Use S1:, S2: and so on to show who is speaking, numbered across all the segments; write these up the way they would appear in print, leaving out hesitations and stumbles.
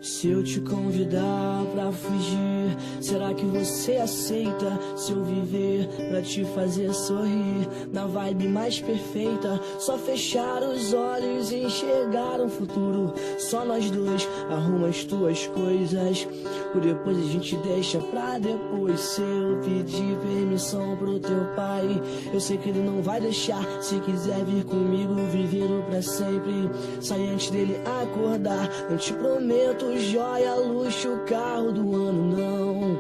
S1: Se eu te convidar pra fugir, será que você aceita? Se eu viver pra te fazer sorrir, na vibe mais perfeita, só fechar os olhos e enxergar um futuro. Só nós dois, arruma as tuas coisas, por depois a gente deixa pra depois. Se eu pedir permissão pro teu pai, eu sei que ele não vai deixar. Se quiser vir comigo, viver o pra sempre, sai antes dele acordar. Não te prometo joia, luxo, carro do ano, não,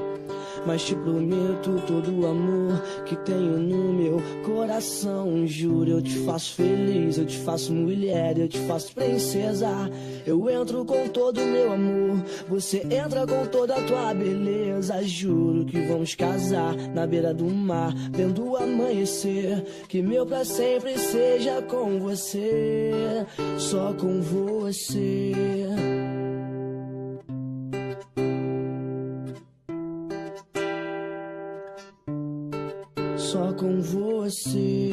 S1: mas te prometo todo o amor que tenho no meu coração. Juro, eu te faço feliz, eu te faço mulher, eu te faço princesa. Eu entro com todo o meu amor, você entra com toda a tua beleza. Juro que vamos casar na beira do mar, vendo o amanhecer. Que meu pra sempre seja com você, só com você. Só com você.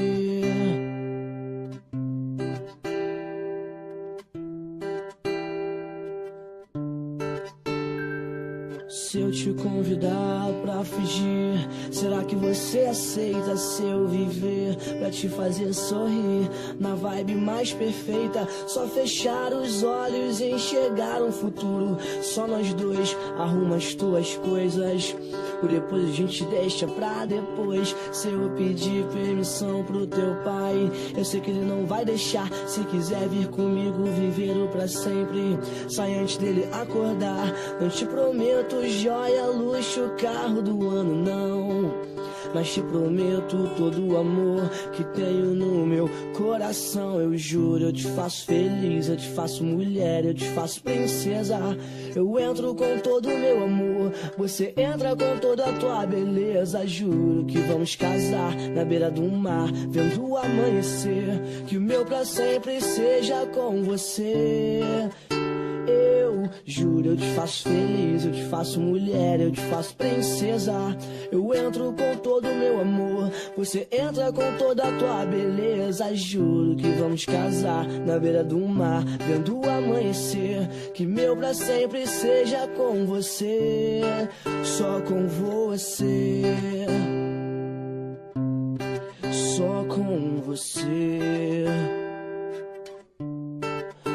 S1: Se eu te convidar pra fugir, será que você aceita? Se eu viver pra te fazer sorrir, na vibe mais perfeita, só fechar os olhos e enxergar um futuro. Só nós dois, arruma as tuas coisas, por depois a gente deixa pra depois. Se eu pedir permissão pro teu pai, eu sei que ele não vai deixar. Se quiser vir comigo, viver o pra sempre, sai antes dele acordar. Não te prometo joia, luxo, carro do ano, não, mas te prometo todo o amor que tenho no meu coração. Eu juro, eu te faço feliz, eu te faço mulher, eu te faço princesa. Eu entro com todo o meu amor, você entra com toda a tua beleza. Juro que vamos casar na beira do mar, vendo o amanhecer. Que o meu pra sempre seja com você. Eu juro, eu te faço feliz, eu te faço mulher, eu te faço princesa. Eu entro com todo o meu amor, você entra com toda a tua beleza. Juro que vamos casar na beira do mar, vendo o amanhecer. Que meu pra sempre seja com você, só com você. Só com você.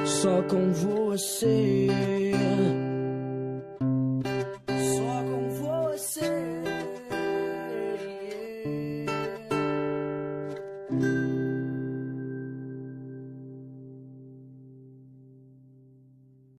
S1: Só com você.